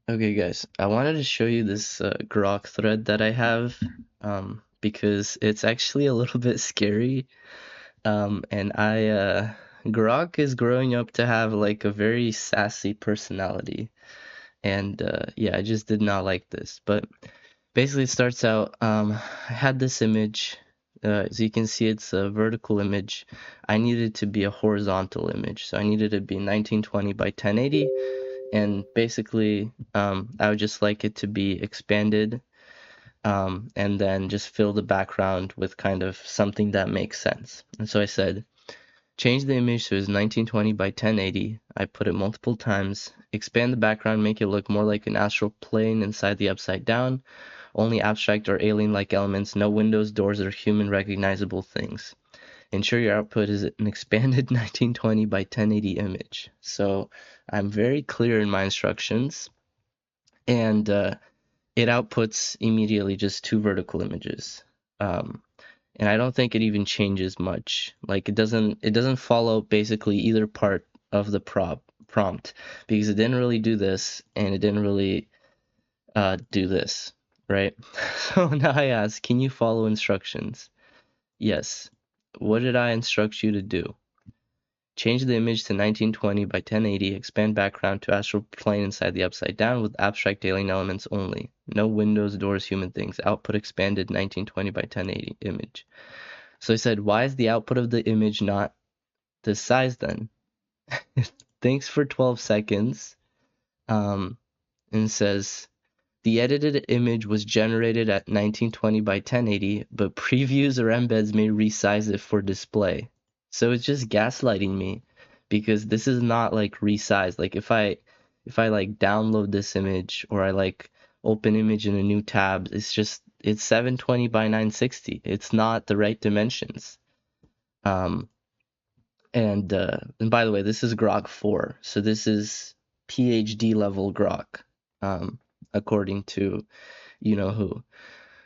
Okay, guys, I wanted to show you this Grok thread that I have because it's actually a little bit scary. And Grok is growing up to have like a very sassy personality. And yeah, I just did not like this. But basically, it starts out I had this image. As you can see, it's a vertical image. I needed it to be a horizontal image. So I needed it to be 1920 by 1080 and basically I would just like it to be expanded and then just fill the background with kind of something that makes sense. And so I said, change the image so it's 1920 by 1080. I put it multiple times, expand the background, make it look more like an astral plane inside the upside down, only abstract or alien-like elements, no windows, doors, or human recognizable things. Ensure your output is an expanded 1920 by 1080 image. So I'm very clear in my instructions, and it outputs immediately just two vertical images. Um, and I don't think it even changes much. Like it doesn't follow basically either part of the prompt because it didn't really do this and it didn't really do this, right? So now I ask, can you follow instructions? Yes. What did I instruct you to do? Change the image to 1920 by 1080, expand background to astral plane inside the upside down with abstract alien elements only. No windows, doors, human things. Output expanded 1920 by 1080 image. So I said, why is the output of the image not this size then? Thanks for 12 seconds. And says, the edited image was generated at 1920 by 1080, but previews or embeds may resize it for display. So it's just gaslighting me because this is not like resized. Like if I like download this image or I like open image in a new tab, it's 720 by 960. It's not the right dimensions. Um and by the way, this is Grok 4. So this is PhD level Grok. Um according to you know who.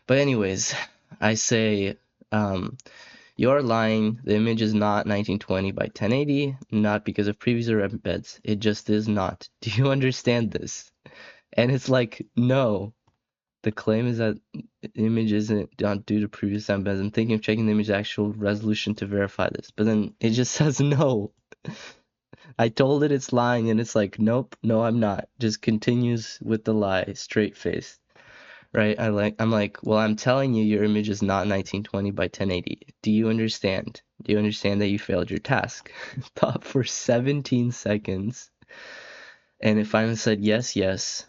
But anyways, I say, you're lying. The image is not 1920 by 1080, not because of previews or embeds. It just is not. Do you understand this? And it's like, no. The claim is that the image isn't not due to previous embeds. I'm thinking of checking the image actual resolution to verify this, but then it just says no. I told it it's lying, and it's like, nope, no, I'm not. Just continues with the lie, straight faced. Right? I'm like, well, I'm telling you your image is not 1920 by 1080. Do you understand? Do you understand that you failed your task? Thought for 17 seconds. And it finally said yes, yes.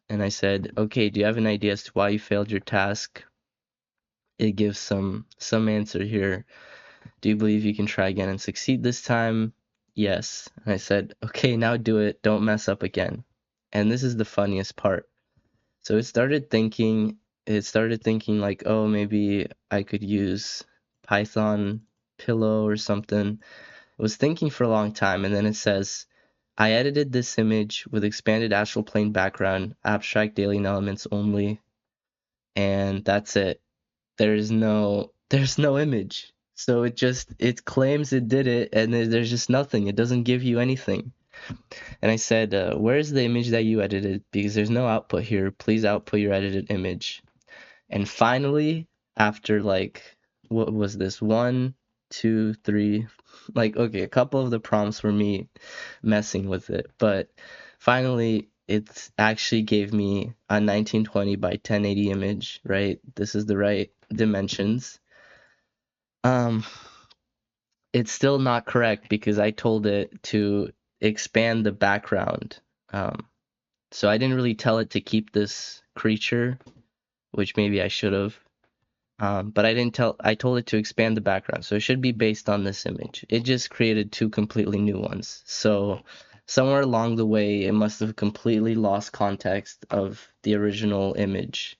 And I said, okay, do you have an idea as to why you failed your task? It gives some answer here. Do you believe you can try again and succeed this time? Yes. And I said, okay, now do it. Don't mess up again. And this is the funniest part. So it started thinking like, oh, maybe I could use Python Pillow or something. It was thinking for a long time, and then it says, I edited this image with expanded astral plane background, abstract alien elements only, and that's it. There's no image. So it claims it did it, and there's just nothing. It doesn't give you anything. And I said, where's the image that you edited? Because there's no output here. Please output your edited image. And finally, after like, what was this? 1, 2, 3, like, okay, a couple of the prompts were me messing with it. But finally, it actually gave me a 1920 by 1080 image, right? This is the right dimensions. Um, it's still not correct because I told it to expand the background. Um, so I didn't really tell it to keep this creature, which maybe I should have. But I told it to expand the background. So it should be based on this image. It just created two completely new ones. So somewhere along the way, it must have completely lost context of the original image.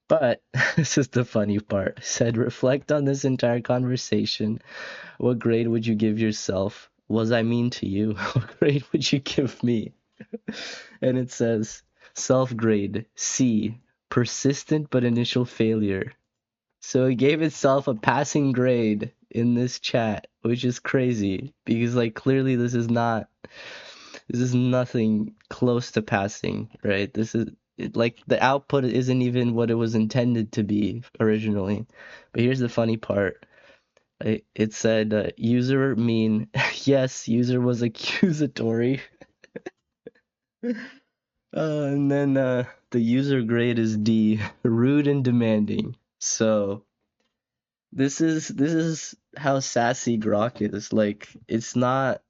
But this is the funny part. It said, reflect on this entire conversation. What grade would you give yourself? Was I mean to you? What grade would you give me? And it says, self grade C, persistent but initial failure. So it gave itself a passing grade in this chat, which is crazy because like clearly this is not This is nothing close to passing, right? Like the output isn't even what it was intended to be originally. But here's the funny part. It said user mean yes, user was accusatory. And then the user grade is D, rude and demanding. So this is how sassy Grok is. Like it's not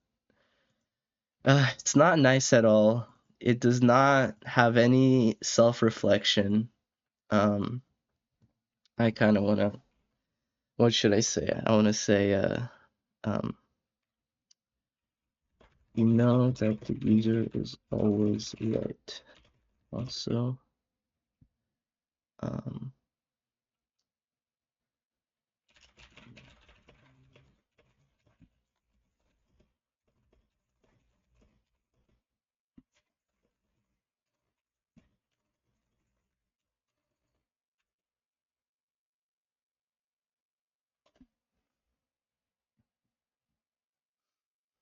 nice at all. It does not have any self-reflection. Um, I kind of wanna. What should I say? I wanna say um, you know that the user is always right. Also, um,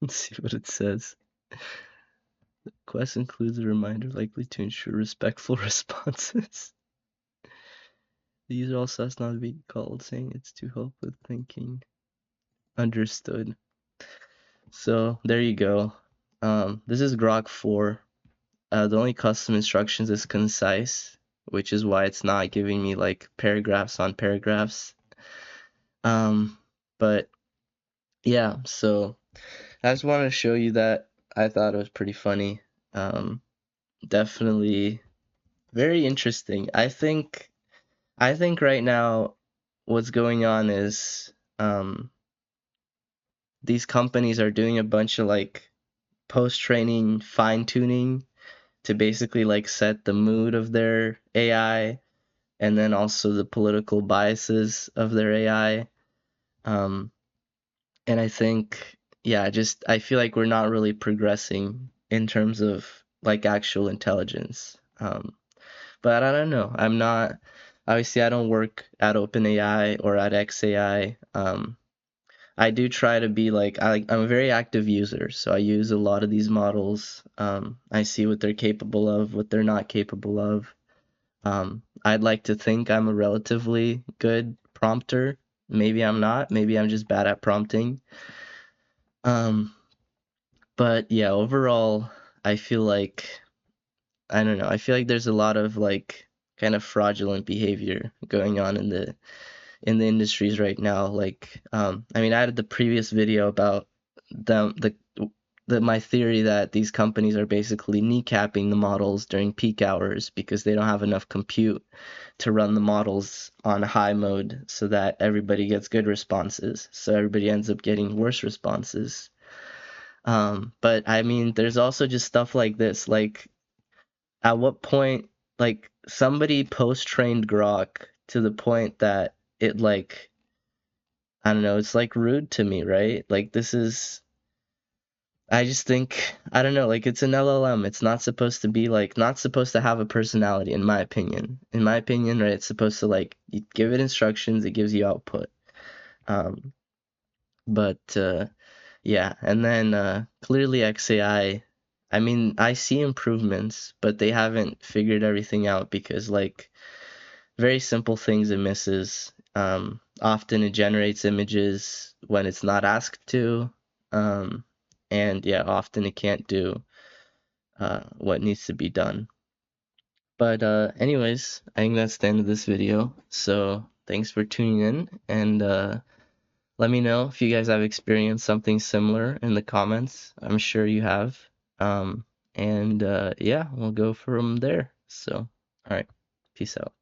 let's see what it says. Quest includes a reminder likely to ensure respectful responses. The user also has not be called, saying it's to help with thinking. Understood. So there you go. This is Grok 4. The only custom instructions is concise, which is why it's not giving me like paragraphs on paragraphs. But yeah, so I just wanted to show you that. I thought it was pretty funny. Definitely very interesting. I think right now what's going on is these companies are doing a bunch of like post-training fine-tuning to basically like set the mood of their AI and then also the political biases of their AI. Um, and I think, yeah, just I feel like we're not really progressing in terms of like actual intelligence. But I don't know. I'm not, obviously, I don't work at OpenAI or at XAI. I do try to be like, I'm a very active user, so I use a lot of these models. I see what they're capable of, what they're not capable of. I'd like to think I'm a relatively good prompter. Maybe I'm not. Maybe I'm just bad at prompting. Um, but yeah, overall, I feel like I don't know. I feel like there's a lot of like kind of fraudulent behavior going on in the industries right now. Like, I mean, I had the previous video about them, my theory that these companies are basically kneecapping the models during peak hours because they don't have enough compute to run the models on high mode so that everybody gets good responses. So everybody ends up getting worse responses. But I mean, there's also just stuff like this. Like, at what point, like, somebody post-trained Grok to the point that it, like, I don't know, it's like rude to me, right? Like, I just think, I don't know, like, it's an LLM. It's not supposed to be, like, not supposed to have a personality, in my opinion. In my opinion, right, it's supposed to, like, you give it instructions, it gives you output. Um, but yeah, and then clearly I mean, I see improvements, but they haven't figured everything out because, like, very simple things it misses. Often it generates images when it's not asked to. Um, and yeah, often it can't do what needs to be done. But anyways, I think that's the end of this video. So thanks for tuning in, and let me know if you guys have experienced something similar in the comments. I'm sure you have. And yeah, we'll go from there. So, all right, peace out.